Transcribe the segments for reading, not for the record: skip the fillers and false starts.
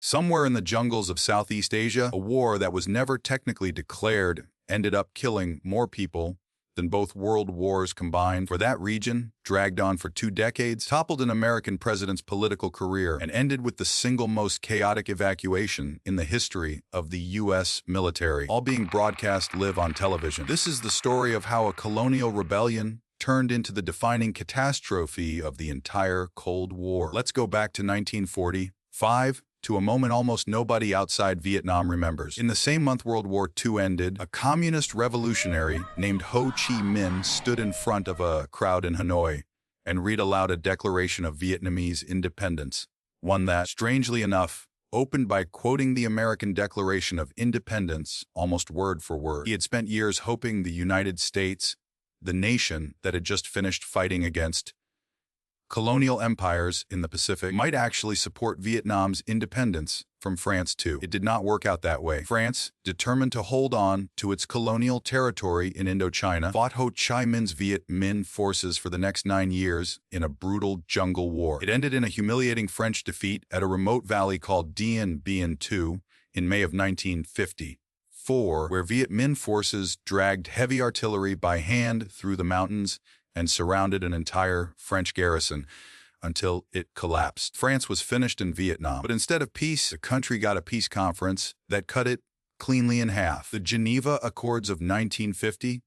Somewhere in the jungles of Southeast Asia, a war that was never technically declared ended up killing more people than both world wars combined for that region, dragged on for 2 decades, toppled an American president's political career, and ended with the single most chaotic evacuation in the history of the U.S. military, all being broadcast live on television. This is the story of how a colonial rebellion turned into the defining catastrophe of the entire Cold War. Let's go back to 1945, to a moment almost nobody outside Vietnam remembers. In the same month World War II ended, a communist revolutionary named Ho Chi Minh stood in front of a crowd in Hanoi and read aloud a declaration of Vietnamese independence, one that, strangely enough, opened by quoting the American Declaration of Independence almost word for word. He had spent years hoping the United States, the nation that had just finished fighting against colonial empires in the Pacific, might actually support Vietnam's independence from France too. It did not work out that way. France, determined to hold on to its colonial territory in Indochina, fought Ho Chi Minh's Viet Minh forces for the next 9 years in a brutal jungle war. It ended in a humiliating French defeat at a remote valley called Dien Bien Thu in May of 1954, where Viet Minh forces dragged heavy artillery by hand through the mountains and surrounded an entire French garrison until it collapsed. France was finished in Vietnam, but instead of peace, the country got a peace conference that cut it cleanly in half. The Geneva Accords of 1950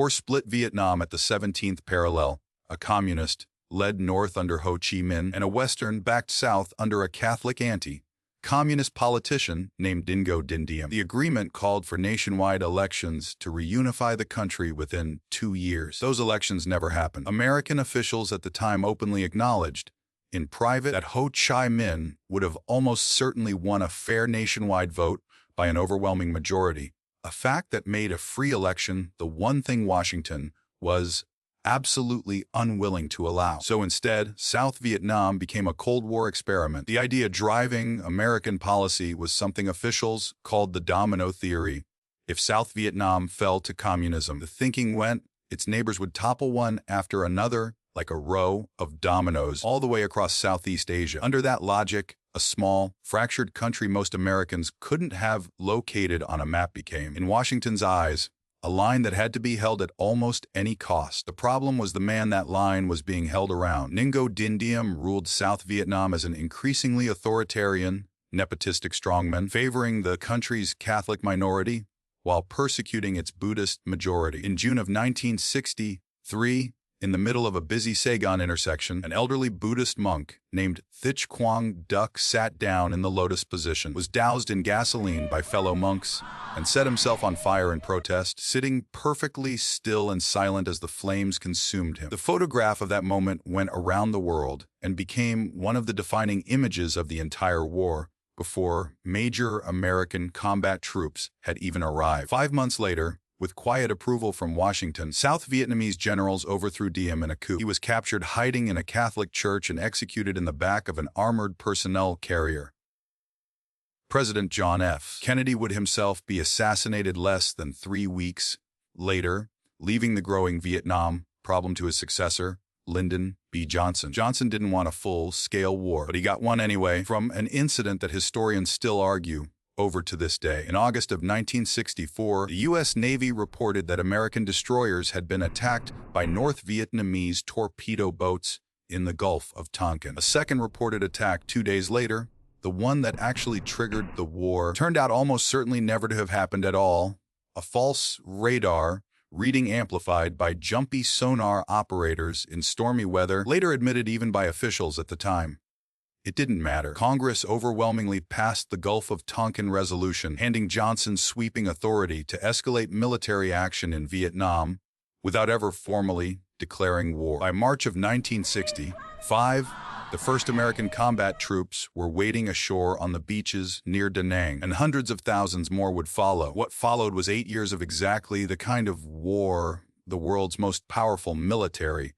split Vietnam at the 17th parallel, a communist led north under Ho Chi Minh and a Western backed south under a Catholic anti-communist politician named Ngo Dinh Diem. The agreement called for nationwide elections to reunify the country within 2 years. Those elections never happened. American officials at the time openly acknowledged, in private, that Ho Chi Minh would have almost certainly won a fair nationwide vote by an overwhelming majority, a fact that made a free election the one thing Washington was absolutely unwilling to allow. So instead, South Vietnam became a Cold War experiment. The idea driving American policy was something officials called the domino theory. If South Vietnam fell to communism, the thinking went its neighbors would topple one after another like a row of dominoes all the way across Southeast Asia. Under that logic, a small, fractured country most Americans couldn't have located on a map became, in Washington's eyes, a line that had to be held at almost any cost. The problem was the man that line was being held around. Ngo Dinh Diem ruled South Vietnam as an increasingly authoritarian, nepotistic strongman, favoring the country's Catholic minority while persecuting its Buddhist majority. In June of 1963, in the middle of a busy Saigon intersection, an elderly Buddhist monk named Thich Quang Duc sat down in the lotus position, was doused in gasoline by fellow monks, and set himself on fire in protest, sitting perfectly still and silent as the flames consumed him. The photograph of that moment went around the world and became one of the defining images of the entire war before major American combat troops had even arrived. 5 months later, with quiet approval from Washington, South Vietnamese generals overthrew Diem in a coup. He was captured hiding in a Catholic church and executed in the back of an armored personnel carrier. President John F. Kennedy would himself be assassinated less than 3 weeks later, leaving the growing Vietnam problem to his successor, Lyndon B. Johnson. Johnson didn't want a full-scale war, but he got one anyway from an incident that historians still argue over to this day. In August of 1964, the U.S. Navy reported that American destroyers had been attacked by North Vietnamese torpedo boats in the Gulf of Tonkin. A second reported attack 2 days later, the one that actually triggered the war, turned out almost certainly never to have happened at all. A false radar reading amplified by jumpy sonar operators in stormy weather, later admitted even by officials at the time. It didn't matter. Congress overwhelmingly passed the Gulf of Tonkin Resolution, handing Johnson sweeping authority to escalate military action in Vietnam without ever formally declaring war. By March of 1965, the first American combat troops were waiting ashore on the beaches near Da Nang, and hundreds of thousands more would follow. What followed was 8 years of exactly the kind of war the world's most powerful military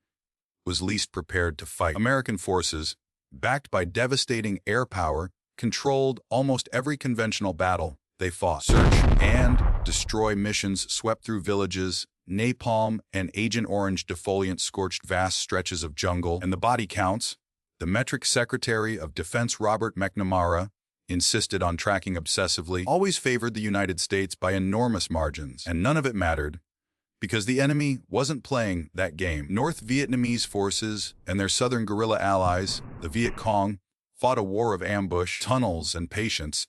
was least prepared to fight. American forces, backed by devastating air power, controlled almost every conventional battle they fought. Search and destroy missions swept through villages, napalm and Agent Orange defoliant scorched vast stretches of jungle, and the body counts. The metric Secretary of Defense Robert McNamara insisted on tracking obsessively, always favored the United States by enormous margins. And none of it mattered, because the enemy wasn't playing that game. North Vietnamese forces and their southern guerrilla allies, the Viet Cong, fought a war of ambush, tunnels, and patience,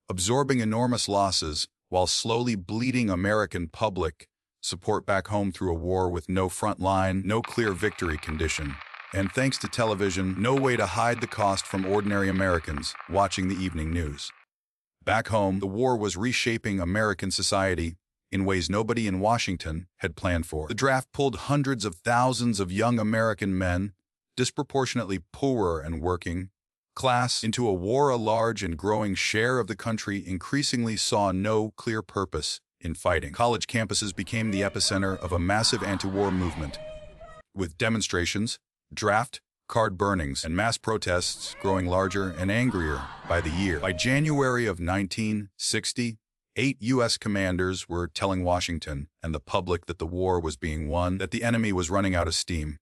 absorbing enormous losses while slowly bleeding American public support back home through a war with no front line, no clear victory condition, and thanks to television, no way to hide the cost from ordinary Americans watching the evening news. Back home, the war was reshaping American society in ways nobody in Washington had planned for. The draft pulled hundreds of thousands of young American men, disproportionately poorer and working class, into a war a large and growing share of the country increasingly saw no clear purpose in fighting. College campuses became the epicenter of a massive anti-war movement, with demonstrations, draft card burnings, and mass protests growing larger and angrier by the year. By January of 1960, 8 U.S. commanders were telling Washington and the public that the war was being won, that the enemy was running out of steam.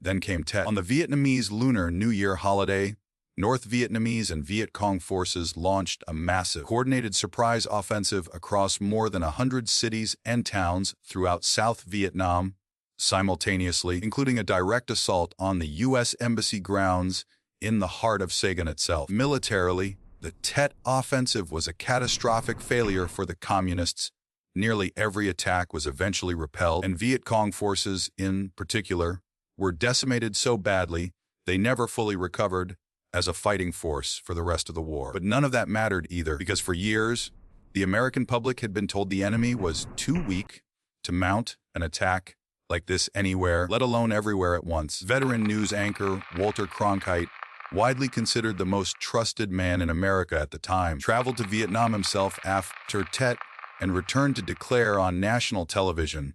Then came Tet. On the Vietnamese Lunar New Year holiday, North Vietnamese and Viet Cong forces launched a massive, coordinated surprise offensive across more than 100 cities and towns throughout South Vietnam, simultaneously, including a direct assault on the U.S. Embassy grounds in the heart of Saigon itself. Militarily, the Tet offensive was a catastrophic failure for the Communists. Nearly every attack was eventually repelled, and Viet Cong forces, in particular, were decimated so badly they never fully recovered as a fighting force for the rest of the war. But none of that mattered either, because for years, the American public had been told the enemy was too weak to mount an attack like this anywhere, let alone everywhere at once. Veteran news anchor Walter Cronkite, widely considered the most trusted man in America at the time, traveled to Vietnam himself after Tet and returned to declare on national television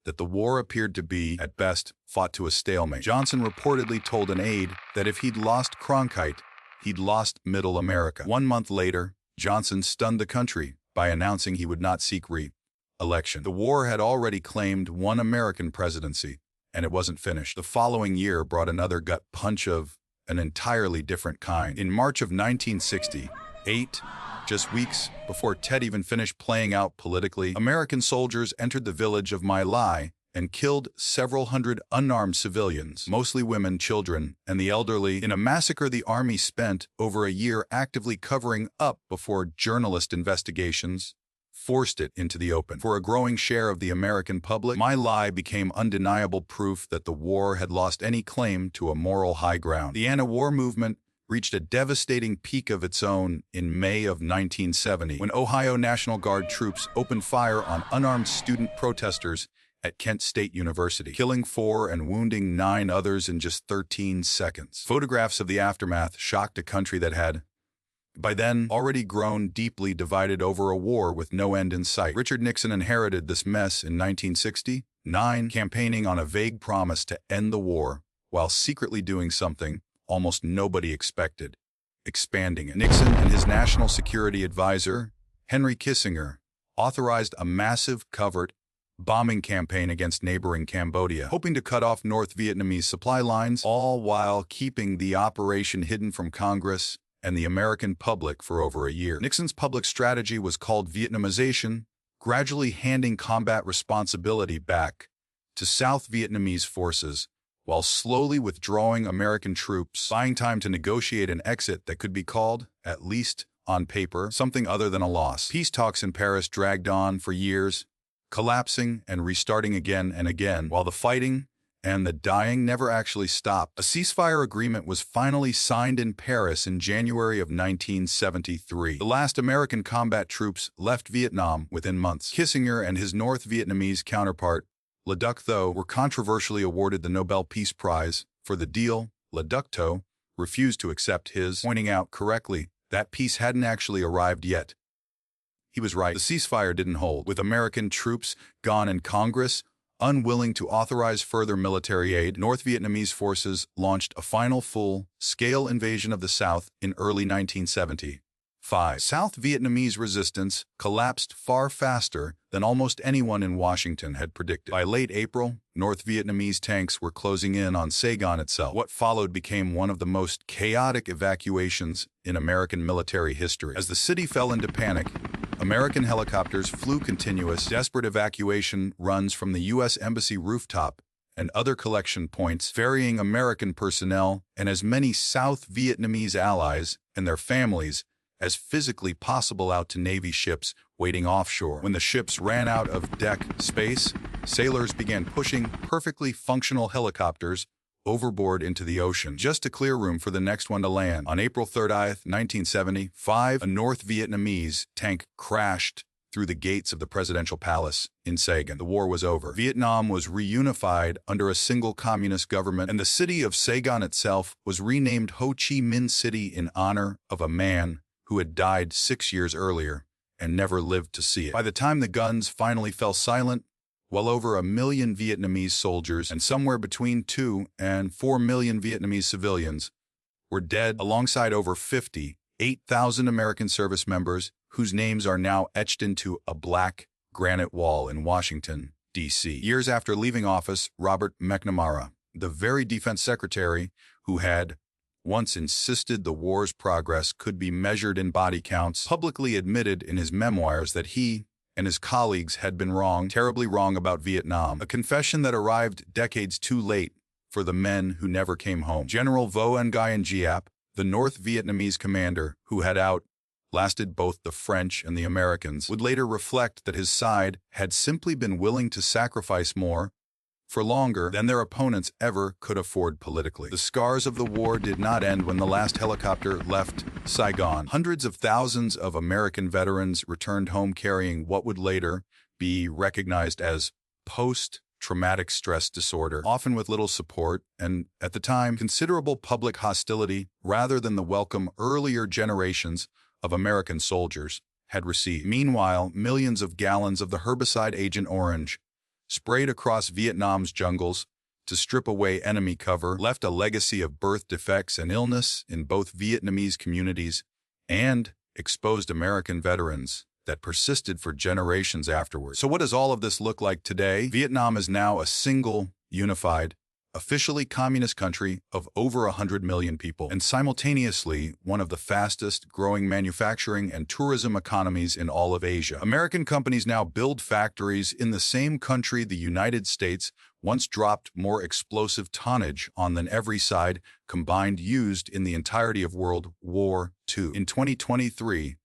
that the war appeared to be, at best, fought to a stalemate. Johnson reportedly told an aide that if he'd lost Cronkite, he'd lost Middle America. 1 month later, Johnson stunned the country by announcing he would not seek re-election. The war had already claimed one American presidency, and it wasn't finished. The following year brought another gut punch of an entirely different kind. In March of 1968, just weeks before Tet even finished playing out politically, American soldiers entered the village of My Lai and killed several hundred unarmed civilians, mostly women, children, and the elderly, in a massacre the Army spent over a year actively covering up before journalist investigations forced it into the open. For a growing share of the American public, My Lai became undeniable proof that the war had lost any claim to a moral high ground. The anti-war movement reached a devastating peak of its own in May of 1970, when Ohio National Guard troops opened fire on unarmed student protesters at Kent State University, killing 4 and wounding 9 others in just 13 seconds. Photographs of the aftermath shocked a country that had, by then, already grown deeply divided over a war with no end in sight. Richard Nixon inherited this mess in 1969, campaigning on a vague promise to end the war while secretly doing something almost nobody expected, expanding it. Nixon and his national security advisor, Henry Kissinger, authorized a massive covert bombing campaign against neighboring Cambodia, hoping to cut off North Vietnamese supply lines, all while keeping the operation hidden from Congress and the American public for over a year. Nixon's public strategy was called Vietnamization, gradually handing combat responsibility back to South Vietnamese forces, while slowly withdrawing American troops, buying time to negotiate an exit that could be called, at least on paper, something other than a loss. Peace talks in Paris dragged on for years, collapsing and restarting again and again, while the fighting and the dying never actually stopped. A ceasefire agreement was finally signed in Paris in January of 1973. The last American combat troops left Vietnam within months. Kissinger and his North Vietnamese counterpart, Le Duc Tho, were controversially awarded the Nobel Peace Prize for the deal. Le Duc Tho refused to accept his, pointing out correctly that peace hadn't actually arrived yet. He was right. The ceasefire didn't hold. With American troops gone and Congress unwilling to authorize further military aid, North Vietnamese forces launched a final full-scale invasion of the South in early 1970, 5. South Vietnamese resistance collapsed far faster than almost anyone in Washington had predicted. By late April, North Vietnamese tanks were closing in on Saigon itself. What followed became one of the most chaotic evacuations in American military history. As the city fell into panic, American helicopters flew continuous, desperate evacuation runs from the U.S. Embassy rooftop and other collection points, ferrying American personnel and as many South Vietnamese allies and their families as physically possible out to Navy ships waiting offshore. When the ships ran out of deck space, sailors began pushing perfectly functional helicopters overboard into the ocean, just to clear room for the next one to land. On April 30th, 1975, a North Vietnamese tank crashed through the gates of the presidential palace in Saigon. The war was over. Vietnam was reunified under a single communist government, and the city of Saigon itself was renamed Ho Chi Minh City in honor of a man who had died 6 years earlier and never lived to see it. By the time the guns finally fell silent, well over 1 million Vietnamese soldiers and somewhere between 2 and 4 million Vietnamese civilians were dead, alongside over 8,000 American service members whose names are now etched into a black granite wall in Washington, D.C. Years after leaving office, Robert McNamara, the very defense secretary who had once insisted the war's progress could be measured in body counts, publicly admitted in his memoirs that he and his colleagues had been wrong, terribly wrong about Vietnam, a confession that arrived decades too late for the men who never came home. General Vo Nguyen Giap, the North Vietnamese commander who had outlasted both the French and the Americans, would later reflect that his side had simply been willing to sacrifice more for longer than their opponents ever could afford politically. The scars of the war did not end when the last helicopter left Saigon. Hundreds of thousands of American veterans returned home carrying what would later be recognized as post-traumatic stress disorder, often with little support and, at the time, considerable public hostility rather than the welcome earlier generations of American soldiers had received. Meanwhile, millions of gallons of the herbicide Agent Orange sprayed across Vietnam's jungles to strip away enemy cover, left a legacy of birth defects and illness in both Vietnamese communities and exposed American veterans that persisted for generations afterwards. So what does all of this look like today? Vietnam is now a single, unified, officially communist country of over 100 million people, and simultaneously one of the fastest growing manufacturing and tourism economies in all of Asia. American companies now build factories in the same country the United States once dropped more explosive tonnage on than every side combined used in the entirety of World War II. In 2023,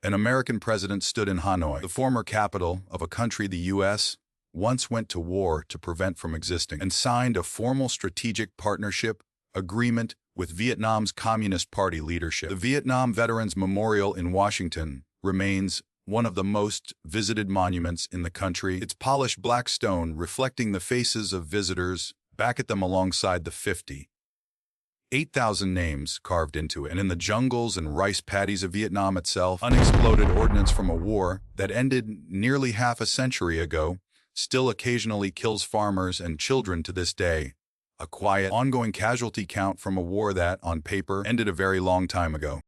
an American president stood in Hanoi, the former capital of a country the U.S. once went to war to prevent from existing, and signed a formal strategic partnership agreement with Vietnam's Communist Party leadership. The Vietnam Veterans Memorial in Washington remains one of the most visited monuments in the country, its polished black stone reflecting the faces of visitors back at them alongside the 8,000 names carved into it. And in the jungles and rice paddies of Vietnam itself, unexploded ordnance from a war that ended nearly half a century ago still occasionally kills farmers and children to this day, a quiet, ongoing casualty count from a war that, on paper, ended a very long time ago.